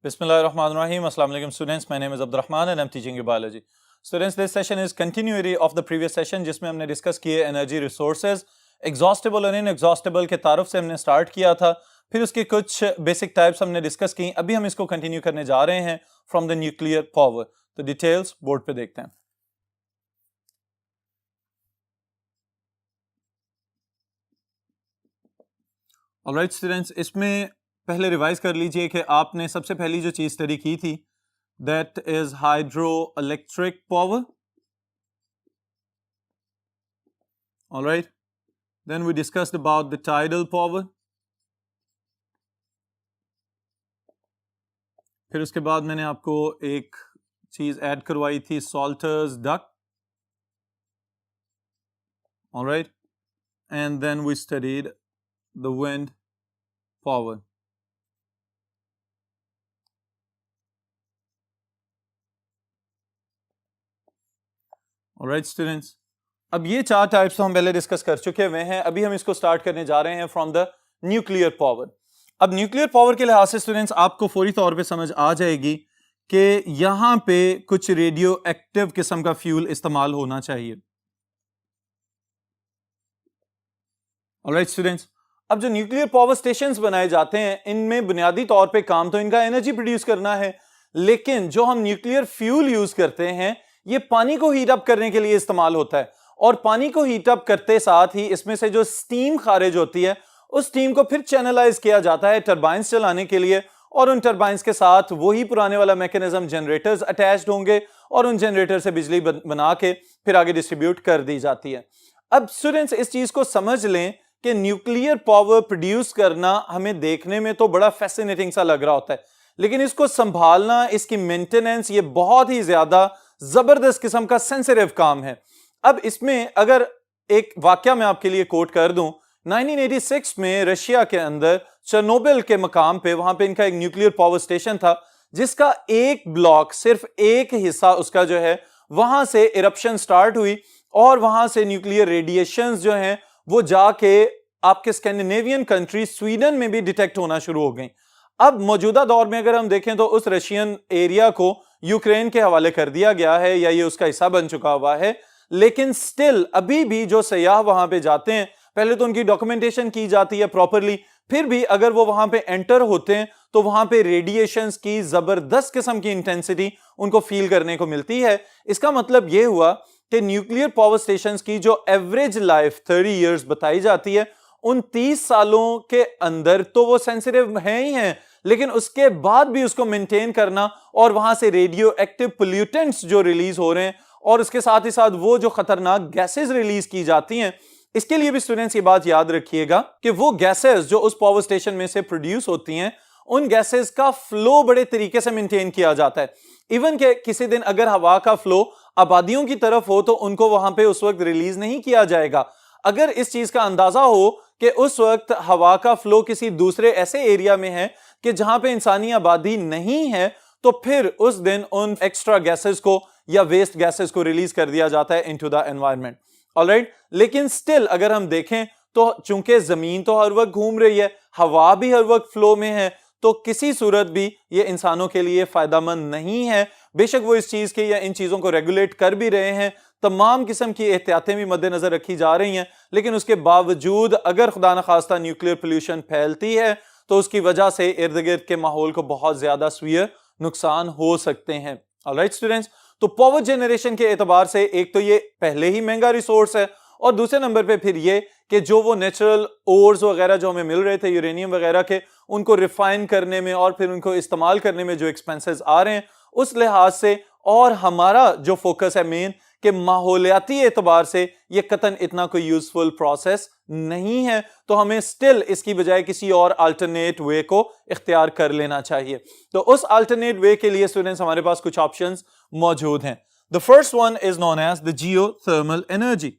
Bismillahirrahmanirrahim. Assalamu alaikum students. My name is Abdurrahman and I'm teaching you biology. Students, this session is continuity of the previous session जिसमें हमने discuss किए energy resources, exhaustible और inexhaustible के तारुफ से हमने start किया था, फिर उसकी कुछ बेसिक टाइप्स हमने डिस्कस की। अभी हम इसको कंटिन्यू करने जा रहे हैं फ्रॉम द न्यूक्लियर पावर। तो डिटेल्स बोर्ड पे देखते हैं। ऑलराइट स्टूडेंट्स, इसमें पहले रिवाइज कर लीजिए कि आपने सबसे पहली जो चीज स्टडी की थी that is hydroelectric power. Alright, then we discussed about the tidal power. फिर उसके बाद मैंने आपको एक चीज ऐड करवाई थी, Salter's duct. Alright, and then we studied the wind power. Alright students, अब ये चार टाइप्स तो हम पहले डिस्कस कर चुके हुए हैं। अभी हम इसको स्टार्ट करने जा रहे हैं फ्रॉम द न्यूक्लियर पावर। अब न्यूक्लियर पावर के लिहाज से स्टूडेंट्स आपको फौरी तौर पे समझ आ जाएगी कि यहां पे कुछ रेडियो एक्टिव किस्म का फ्यूल इस्तेमाल होना चाहिए। ऑलराइट स्टूडेंट्स, अब जो न्यूक्लियर पावर स्टेशंस बनाए जाते हैं इनमें बुनियादी तौर पे काम तो इनका एनर्जी प्रोड्यूस करना है, लेकिन जो हम न्यूक्लियर फ्यूल यूज करते हैं ये पानी को हीट अप करने के लिए इस्तेमाल होता है। और पानी को हीट अप करते साथ ही इसमें से जो स्टीम खारिज होती है उस स्टीम को फिर चैनलाइज किया जाता है टरबाइंस चलाने के लिए, और उन टरबाइंस के साथ वही पुराने वाला मैकेनिज्म जनरेटर्स अटैच्ड होंगे और उन जनरेटर से बिजली बना के फिर आगे डिस्ट्रीब्यूट कर दी जाती है। अब स्टूडेंट्स इस चीज को समझ लें कि न्यूक्लियर पावर प्रोड्यूस करना हमें देखने में तो बड़ा फैसिनेटिंग सा लग रहा होता है, लेकिन इसको संभालना, इसकी मेंटेनेंस, ये बहुत ही ज्यादा जबरदस्त किस्म का सेंसिटिव काम है। अब इसमें अगर एक वाकया मैं आपके लिए कोट कर दूं, 1986 में रशिया के अंदर चेर्नोबिल के मकाम पे, वहां पे इनका एक न्यूक्लियर पावर स्टेशन था जिसका एक ब्लॉक, सिर्फ एक हिस्सा उसका जो है वहां से इरप्शन स्टार्ट हुई और वहां से न्यूक्लियर रेडिएशंस जो हैं वो जाके आपके स्कैंडिनेवियन कंट्री स्वीडन में भी डिटेक्ट होना शुरू हो गई। अब मौजूदा दौर में अगर हम देखें तो उस रशियन एरिया को यूक्रेन के हवाले कर दिया गया है या ये उसका हिस्सा बन चुका हुआ है, लेकिन स्टिल अभी भी जो सयाह वहां पे जाते हैं पहले तो उनकी डॉक्यूमेंटेशन की जाती है प्रॉपरली, फिर भी अगर वो वहां पे एंटर होते हैं तो वहां पे रेडिएशंस की जबरदस्त किस्म की इंटेंसिटी उनको फील करने को मिलती है। इसका मतलब ये हुआ कि न्यूक्लियर पावर स्टेशंस की जो एवरेज लाइफ 30 इयर्स बताई जाती है, उन 30 सालों के अंदर तो वो सेंसिटिव हैं ही हैं, लेकिन उसके बाद भी उसको मेंटेन करना और वहां से रेडियो एक्टिव पोल्यूटेंट्स जो रिलीज हो रहे हैं और उसके साथ ही साथ वो जो खतरनाक गैसेस रिलीज की जाती हैं, इसके लिए भी स्टूडेंट्स ये बात याद रखिएगा कि वो गैसेस जो उस पावर स्टेशन में से प्रोड्यूस होती हैं उन गैसेस का फ्लो बड़े तरीके से मेंटेन किया जाता है। इवन के किसी दिन अगर हवा का फ्लो आबादियों की तरफ हो तो उनको वहां पे उस वक्त रिलीज नहीं किया जाएगा। अगर इस चीज का अंदाजा हो कि उस वक्त हवा का फ्लो किसी दूसरे ऐसे एरिया में है कि जहां पे इंसानी आबादी नहीं है, तो फिर उस दिन उन एक्स्ट्रा गैसेस को या वेस्ट गैसेस को रिलीज कर दिया जाता है इनटू द एनवायरनमेंट। ऑलराइट, लेकिन स्टिल अगर हम देखें तो चूंकि जमीन तो हर वक्त घूम रही है, हवा भी हर वक्त फ्लो में है, तो किसी सूरत भी ये इंसानों के लिए फायदामंद नहीं है। बेशक वो इस चीज के या इन चीजों को रेगुलेट कर भी रहे हैं, तमाम किस्म की एहतियातें भी मद्देनजर रखी जा रही हैं, लेकिन उसके बावजूद अगर खुदा न खास्ता न्यूक्लियर पोल्यूशन फैलती है तो उसकी वजह से इर्द गिर्द के माहौल को बहुत ज्यादा सीवियर नुकसान हो सकते हैं। ऑलराइट स्टूडेंट्स, तो पावर जनरेशन के एतबार से एक तो ये पहले ही महंगा रिसोर्स है, और दूसरे नंबर पे फिर ये कि जो वो नेचुरल ओर्स वगैरह जो हमें मिल रहे थे यूरेनियम वगैरह के, उनको रिफाइन करने में और फिर उनको इस्तेमाल करने में जो एक्सपेंसेस आ रहे हैं उस लिहाज से, और हमारा जो फोकस है मेन कि माहौलियाती एतबार से ये कतन इतना कोई यूजफुल प्रोसेस नहीं है, तो हमें स्टिल इसकी बजाय किसी और अल्टरनेट वे को इख्तियार कर लेना चाहिए। तो उस अल्टरनेट वे के लिए स्टूडेंट्स हमारे पास कुछ ऑप्शंस मौजूद हैं। The first one is known as the geothermal energy.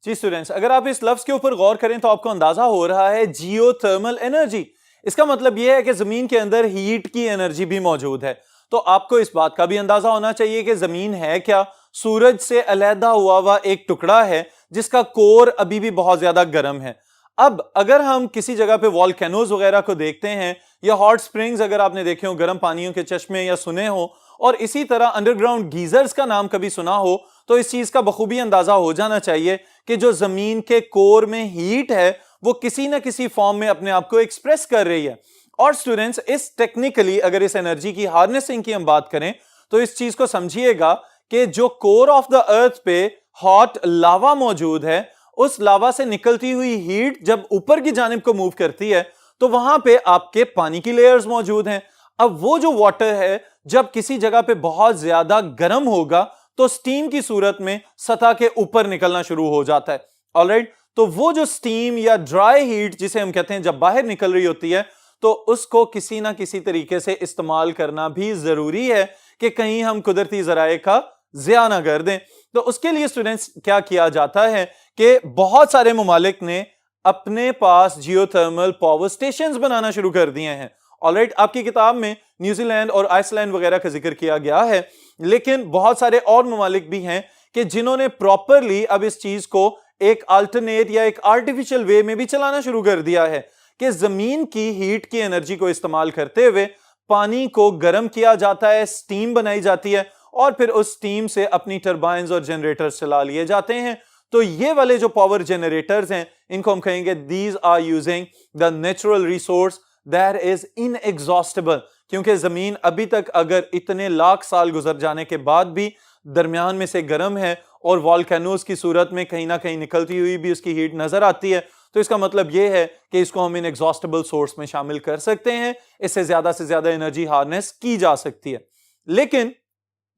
जी स्टूडेंट्स, अगर आप इस लफ्ज के ऊपर गौर करें तो आपको अंदाजा हो रहा है जियोथर्मल एनर्जी। इसका मतलब यह है कि जमीन के अंदर हीट की एनर्जी भी मौजूद है। तो आपको इस बात का भी अंदाजा होना चाहिए कि जमीन है क्या, सूरज से अलहदा हुआ एक टुकड़ा है जिसका कोर अभी भी बहुत ज्यादा गर्म है। अब अगर हम किसी जगह पे वॉल्केनोज वगैरह को देखते हैं या हॉट स्प्रिंग्स अगर आपने देखे हो, गर्म पानियों के चश्मे या सुने हो, और इसी तरह अंडरग्राउंड गीजर्स का नाम कभी सुना हो, तो इस चीज का बखूबी अंदाजा हो जाना चाहिए कि जो जमीन के कोर में हीट है वो किसी ना किसी फॉर्म में अपने आप को एक्सप्रेस कर रही है। और स्टूडेंट्स, इस टेक्निकली अगर इस एनर्जी की हार्नेसिंग की हम बात करें तो इस चीज को समझिएगा कि जो कोर ऑफ द अर्थ पे हॉट लावा मौजूद है, उस लावा से निकलती हुई हीट जब ऊपर की जानिब को मूव करती है तो वहां पे आपके पानी की लेयर्स मौजूद हैं। अब वो जो वाटर है जब किसी जगह पे बहुत ज्यादा गर्म होगा तो स्टीम की सूरत में सतह के ऊपर निकलना शुरू हो जाता है। ऑलराइट, तो वो जो स्टीम या ड्राई हीट जिसे हम कहते हैं जब बाहर निकल रही होती है तो उसको किसी ना किसी तरीके से इस्तेमाल करना भी जरूरी है कि कहीं हम कुदरती जराए का ज़िया ना कर दें। तो उसके लिए स्टूडेंट्स क्या किया जाता है कि बहुत सारे ममालिक ने अपने पास जियोथर्मल पावर स्टेशंस बनाना शुरू कर दिए हैं। ऑलराइट, आपकी किताब में न्यूजीलैंड और आइसलैंड वगैरह का जिक्र किया गया है, लेकिन बहुत सारे और ममालिक भी हैं कि जिन्होंने प्रॉपरली अब इस चीज को एक अल्टरनेट या एक आर्टिफिशियल वे में भी चलाना शुरू कर दिया है कि जमीन की हीट की एनर्जी को इस्तेमाल करते हुए पानी को गर्म किया जाता है, स्टीम बनाई जाती है और फिर उस स्टीम से अपनी टरबाइंस और जनरेटर्स चला लिए जाते हैं। तो ये वाले जो पावर जनरेटर्स हैं इनको हम कहेंगे these are using the natural resource that is inexhaustible, क्योंकि जमीन अभी तक अगर इतने लाख साल गुजर जाने के बाद भी दरमियान में से गर्म है और वॉल्केनोज की सूरत में कहीं ना कहीं निकलती हुई भी उसकी हीट नजर आती है, तो इसका मतलब यह है कि इसको हम इनएग्जॉस्टेबल सोर्स में शामिल कर सकते हैं, इससे ज्यादा एनर्जी हार्नेस की जा सकती है। लेकिन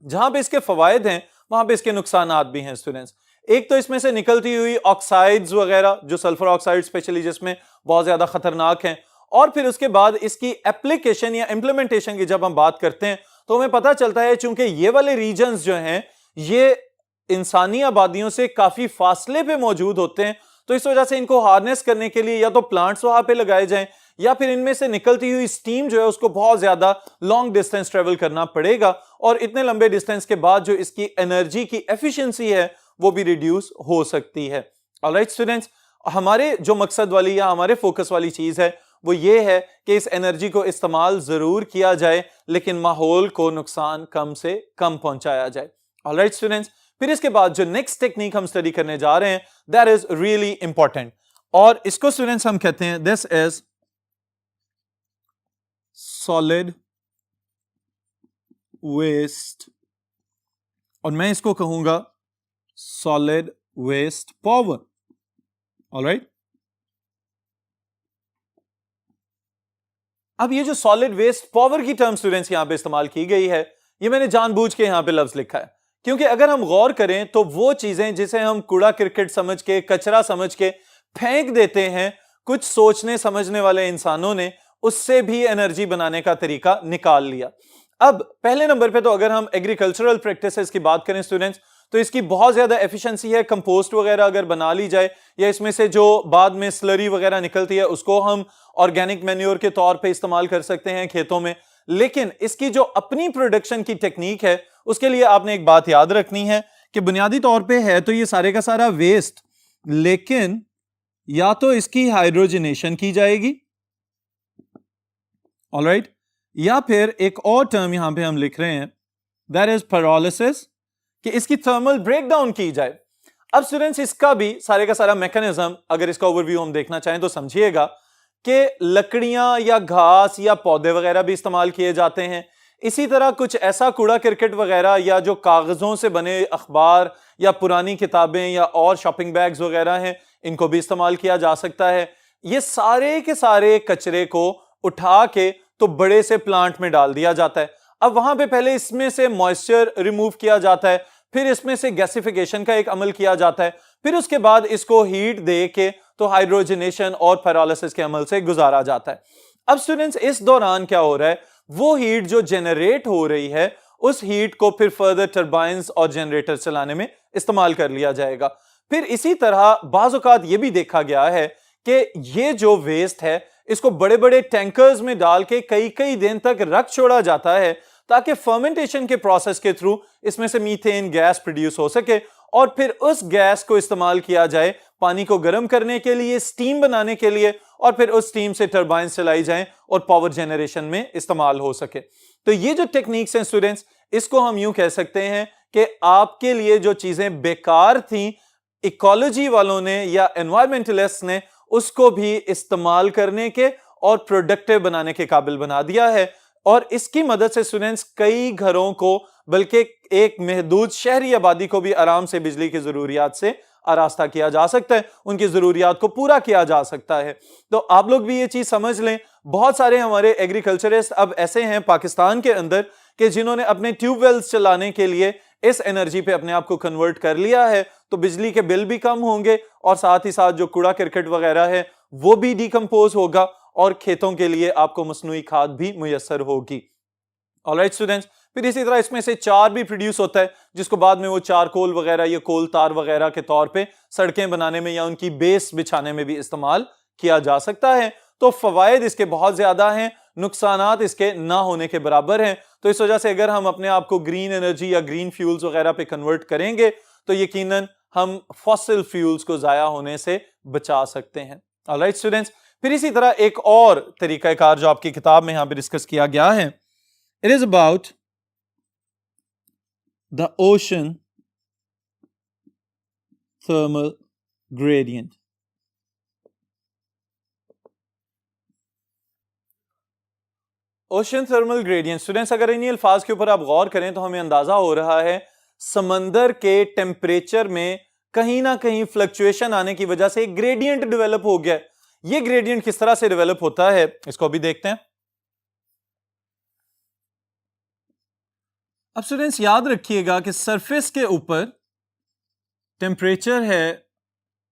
जहां पे इसके फवायद हैं वहां पे इसके नुकसानात भी हैं स्टूडेंट्स। एक तो इसमें से निकलती हुई ऑक्साइड्स वगैरह, जो सल्फर ऑक्साइड स्पेशली जिसमें बहुत ज्यादा खतरनाक हैं, और फिर उसके बाद इसकी एप्लीकेशन या इंप्लीमेंटेशन की जब हम बात करते हैं तो हमें पता चलता है चूंकि ये वाले रीजन्स जो हैं ये इंसानी आबादियों से काफी फासले पे मौजूद होते हैं, तो इस वजह से इनको हार्नेस करने के लिए या तो प्लांट्स वहां पे लगाए जाएं या फिर इनमें से निकलती हुई स्टीम जो है उसको बहुत ज्यादा लॉन्ग डिस्टेंस ट्रेवल करना पड़ेगा, और इतने लंबे डिस्टेंस के बाद जो इसकी एनर्जी की एफिशिएंसी है वो भी रिड्यूस हो सकती है। ऑलराइट स्टूडेंट्स, हमारे जो मकसद वाली या हमारे फोकस वाली चीज है वो ये है कि इस एनर्जी को इस्तेमाल जरूर किया जाए लेकिन माहौल को नुकसान कम से कम पहुंचाया जाए। ऑलराइट स्टूडेंट्स, फिर इसके बाद जो नेक्स्ट टेक्निक हम स्टडी करने जा रहे हैं दैट इज रियली इंपॉर्टेंट, और इसको स्टूडेंट्स हम कहते हैं दिस इज सॉलिड वेस्ट, और मैं इसको कहूंगा सॉलिड वेस्ट पावर। ऑलराइट, अब ये जो सॉलिड वेस्ट पावर की टर्म स्टूडेंट्स यहां पे इस्तेमाल की गई है, ये मैंने जानबूझ के यहां पे लफ्ज लिखा है क्योंकि अगर हम गौर करें तो वो चीजें जिसे हम कूड़ा क्रिकेट समझ के, कचरा समझ के फेंक देते हैं, कुछ सोचने समझने वाले इंसानों ने उससे भी एनर्जी बनाने का तरीका निकाल लिया। अब पहले नंबर पे तो अगर हम एग्रीकल्चरल प्रैक्टिसेस की बात करें स्टूडेंट्स तो इसकी बहुत ज्यादा एफिशिएंसी है। कंपोस्ट वगैरह अगर बना ली जाए या इसमें से जो बाद में स्लरी वगैरह निकलती है उसको हम ऑर्गेनिक मैन्योर के तौर पे इस्तेमाल कर सकते हैं खेतों में, लेकिन इसकी जो अपनी प्रोडक्शन की टेक्निक है उसके लिए आपने एक बात याद रखनी है कि बुनियादी तौर पे है तो ये सारे का सारा वेस्ट, लेकिन या तो इसकी हाइड्रोजनेशन की जाएगी, ऑलराइट, या फिर एक और टर्म यहां पे हम लिख रहे हैं दैट इज pyrolysis, कि इसकी थर्मल ब्रेकडाउन की जाए। अब स्टूडेंट्स, इसका भी सारे का सारा मैकेनिज्म अगर इसका ओवरव्यू हम देखना चाहें तो समझिएगा कि लकड़ियां या घास या पौधे वगैरह भी इस्तेमाल किए जाते हैं। इसी तरह कुछ ऐसा कूड़ा क्रिकेट वगैरह या जो कागजों से बने अखबार या पुरानी किताबें या और शॉपिंग बैग्स वगैरह हैं, इनको भी इस्तेमाल किया जा सकता है। ये सारे के सारे कचरे को उठा के तो बड़े से प्लांट में डाल दिया जाता है। अब वहां पे पहले इसमें से मॉइस्चर रिमूव किया जाता है, फिर इसमें से गैसिफिकेशन का एक अमल किया जाता है, फिर उसके बाद इसको हीट दे के तो हाइड्रोजनेशन और pyrolysis के अमल से गुजारा जाता है। अब स्टूडेंट्स, इस दौरान क्या हो रहा है, वो हीट जो जनरेट हो रही है उस हीट को फिर फर्दर टर्बाइंस और जनरेटर चलाने में इस्तेमाल कर लिया जाएगा। फिर इसी तरह बाज़ औक़ात ये भी देखा गया है कि ये जो वेस्ट है इसको बड़े बड़े टैंकर्स में डाल के कई कई दिन तक रख छोड़ा जाता है ताकि फर्मेंटेशन के प्रोसेस के थ्रू इसमें से मीथेन गैस प्रोड्यूस हो सके और फिर उस गैस को इस्तेमाल किया जाए पानी को गर्म करने के लिए, स्टीम बनाने के लिए, और फिर उस स्टीम से टरबाइन चलाई जाएं और पावर जनरेशन में इस्तेमाल हो सके। तो ये जो टेक्निक्स हैं स्टूडेंट्स, इसको हम यूं कह सकते हैं कि आपके लिए जो चीजें बेकार थी, इकोलॉजी वालों ने या एनवायरमेंटलिस्ट ने उसको भी इस्तेमाल करने के और प्रोडक्टिव बनाने के काबिल बना दिया है। और इसकी मदद से स्टूडेंट्स कई घरों को, बल्कि एक महदूद शहरी आबादी को भी आराम से बिजली की जरूरियात से आरास्ता किया जा सकता है, उनकी जरूरियात को पूरा किया जा सकता है। तो आप लोग भी ये चीज समझ लें, बहुत सारे हमारे एग्रीकल्चरिस्ट अब ऐसे हैं पाकिस्तान के अंदर कि जिन्होंने अपने ट्यूबवेल्स चलाने के लिए इस एनर्जी पे अपने आप को कन्वर्ट कर लिया है, तो बिजली के बिल भी कम होंगे और साथ ही साथ जो कूड़ा करकट वगैरह है वो भी डिकम्पोज होगा और खेतों के लिए आपको मसनूई खाद भी मुयस्सर होगी। ऑलराइट स्टूडेंट्स, फिर इसी तरह इसमें से चार भी प्रोड्यूस होता है, जिसको बाद में वो चारकोल वगैरह या कोल तार वगैरह के तौर पे सड़कें बनाने में या उनकी बेस बिछाने में भी इस्तेमाल किया जा सकता है। तो फवायद इसके बहुत ज्यादा हैं, नुकसानात इसके ना होने के बराबर हैं। तो इस वजह से अगर हम अपने आप को ग्रीन एनर्जी या ग्रीन फ्यूल्स वगैरह पे कन्वर्ट करेंगे तो यकीनन हम फॉसिल फ्यूल्स को जाया होने से बचा सकते हैं। ऑलराइट स्टूडेंट्स, फिर इसी तरह एक और तरीकाकार जो आपकी किताब में यहां पे डिस्कस किया गया है, it is about the ocean thermal gradient. Ocean thermal gradient students, अगर इन्हीं अल्फाज के ऊपर आप गौर करें तो हमें अंदाजा हो रहा है समंदर के टेम्परेचर में कहीं ना कहीं फ्लक्चुएशन आने की वजह से एक ग्रेडियंट डेवलप हो गया। ये ग्रेडियंट किस तरह से डेवलप होता है इसको भी देखते हैं। अब स्टूडेंट्स याद रखिएगा कि सरफेस के ऊपर टेम्परेचर है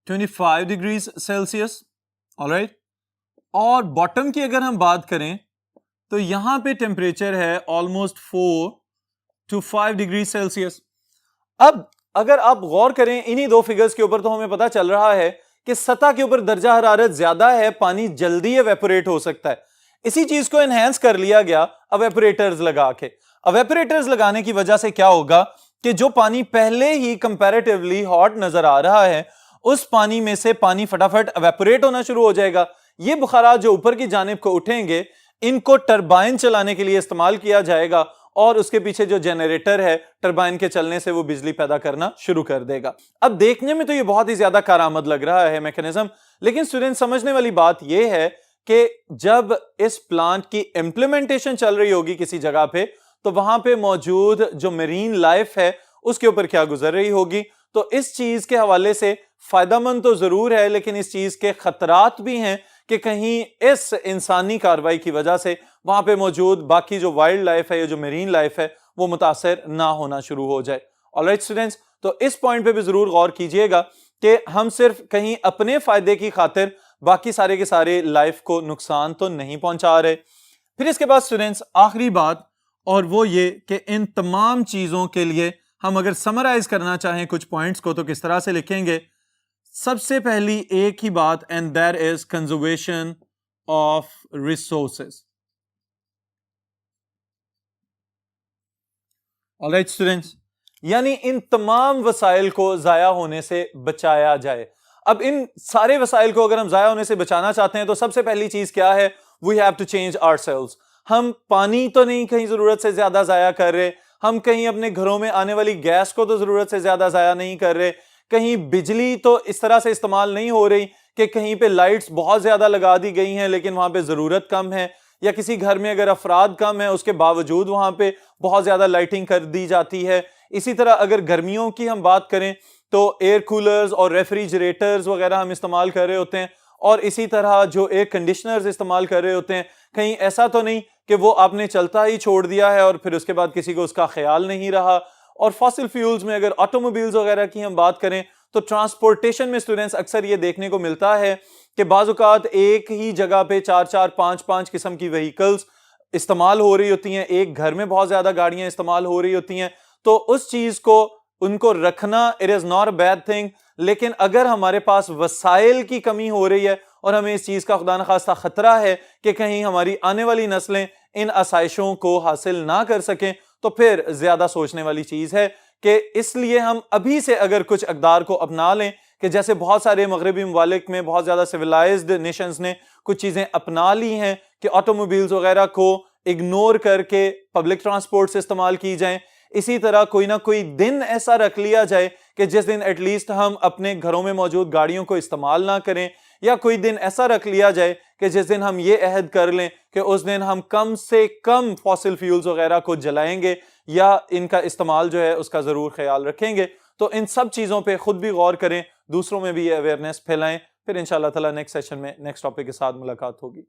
25 डिग्री सेल्सियस, ऑलराइट, और बॉटम की अगर हम बात करें तो यहां पे टेम्परेचर है ऑलमोस्ट 4 to 5 डिग्री सेल्सियस। अब अगर आप गौर करें इन्हीं दो फिगर्स के ऊपर तो हमें पता चल रहा है कि सतह के ऊपर दर्जा हरारत ज्यादा है, पानी जल्दी एवेपोरेट हो सकता है। इसी चीज को एनहेंस कर लिया गया एवेपोरेटर्स लगा के। एवेपोरेटर्स लगाने की वजह से क्या होगा कि जो पानी पहले ही कंपैरेटिवली हॉट नजर आ रहा है, उस पानी में से पानी फटाफट एवेपोरेट होना शुरू हो जाएगा। ये बुखारात जो ऊपर की जानिब को उठेंगे, इनको टरबाइन चलाने के लिए इस्तेमाल किया जाएगा और उसके पीछे जो जनरेटर है टरबाइन के चलने से वो बिजली पैदा करना शुरू कर देगा। अब देखने में तो ये बहुत ही ज्यादा कारआमद लग रहा है मैकेनिज्म, लेकिन स्टूडेंट समझने वाली बात ये है कि जब इस प्लांट की इंप्लीमेंटेशन चल रही होगी किसी जगह पे, तो वहां पे मौजूद जो मरीन लाइफ है उसके ऊपर क्या गुजर रही होगी। तो इस चीज के हवाले से फायदेमंद तो जरूर है, लेकिन इस चीज के खतरात भी हैं कि कहीं इस इंसानी कार्रवाई की वजह से वहां पे मौजूद बाकी जो वाइल्ड लाइफ है या जो मरीन लाइफ है वो मुतासर ना होना शुरू हो जाए। ऑलराइट स्टूडेंट्स, तो इस पॉइंट पे भी जरूर गौर कीजिएगा कि हम सिर्फ कहीं अपने फायदे की खातिर बाकी सारे के सारे लाइफ को नुकसान तो नहीं पहुंचा रहे। फिर इसके बाद स्टूडेंट्स आखिरी बात, और वो ये कि इन तमाम चीजों के लिए हम अगर समराइज करना चाहें कुछ पॉइंट्स को तो किस तरह से लिखेंगे। सबसे पहली एक ही बात, and that is conservation of resources. Alright students, यानी इन तमाम वसाइल को जाया होने से बचाया जाए। अब इन सारे वसाइल को अगर हम जाया होने से बचाना चाहते हैं तो सबसे पहली चीज क्या है, we have to change ourselves. हम पानी तो नहीं कहीं जरूरत से ज्यादा जाया कर रहे, हम कहीं अपने घरों में आने वाली गैस को तो जरूरत से ज्यादा जाया नहीं कर रहे, कहीं बिजली तो इस तरह से इस्तेमाल नहीं हो रही कि कहीं पे लाइट्स बहुत ज्यादा लगा दी गई हैं लेकिन वहां पे जरूरत कम है, या किसी घर में अगर अफराद कम है उसके बावजूद वहां पे बहुत ज्यादा लाइटिंग कर दी जाती है। इसी तरह अगर गर्मियों की हम बात करें तो एयर कूलर्स और रेफ्रिजरेटर्स वगैरह हम इस्तेमाल कर रहे होते हैं, और इसी तरह जो एयर कंडीशनर्स इस्तेमाल कर रहे होते हैं, कहीं ऐसा तो नहीं कि वो आपने चलता ही छोड़ दिया है और फिर उसके बाद किसी को उसका ख्याल नहीं रहा। और फॉसिल फ्यूल्स में अगर ऑटोमोबाइल्स वगैरह की हम बात करें तो ट्रांसपोर्टेशन में स्टूडेंट्स अक्सर ये देखने को मिलता है कि बाज़ औक़ात एक ही जगह पे 4-4, 5-5 किस्म की व्हीकल्स इस्तेमाल हो रही होती हैं, एक घर में बहुत ज्यादा गाड़ियां इस्तेमाल हो रही होती हैं। तो उस चीज को उनको रखना it is not a bad thing, लेकिन अगर हमारे पास वसाइल की कमी हो रही है और हमें इस चीज का खुदा न खास्ता खतरा है कि कहीं हमारी आने वाली नस्लें इन आसाइशों को हासिल ना कर सकें तो फिर ज्यादा सोचने वाली चीज है कि इसलिए हम अभी से अगर कुछ अक़दार को अपना लें कि जैसे बहुत सारे मगरबी ममालिक में बहुत ज्यादा सिविलाइज्ड नेशंस ने कुछ चीजें अपना ली हैं कि ऑटोमोबाइल्स वगैरह को इग्नोर करके पब्लिक ट्रांसपोर्ट से इस्तेमाल की जाएं। इसी तरह कोई ना कोई दिन ऐसा रख लिया जाए कि जिस दिन एटलीस्ट हम अपने घरों में मौजूद गाड़ियों को इस्तेमाल ना करें, या कोई दिन ऐसा रख लिया जाए कि जिस दिन हम ये अहद कर लें कि उस दिन हम कम से कम फॉसिल फ्यूल्स वगैरह को जलाएंगे या इनका इस्तेमाल जो है उसका जरूर ख्याल रखेंगे। तो इन सब चीजों पे खुद भी गौर करें, दूसरों में भी ये अवेयरनेस फैलाएं। फिर इंशाअल्लाह ताला नेक्स्ट सेशन में नेक्स्ट टॉपिक के साथ मुलाकात होगी।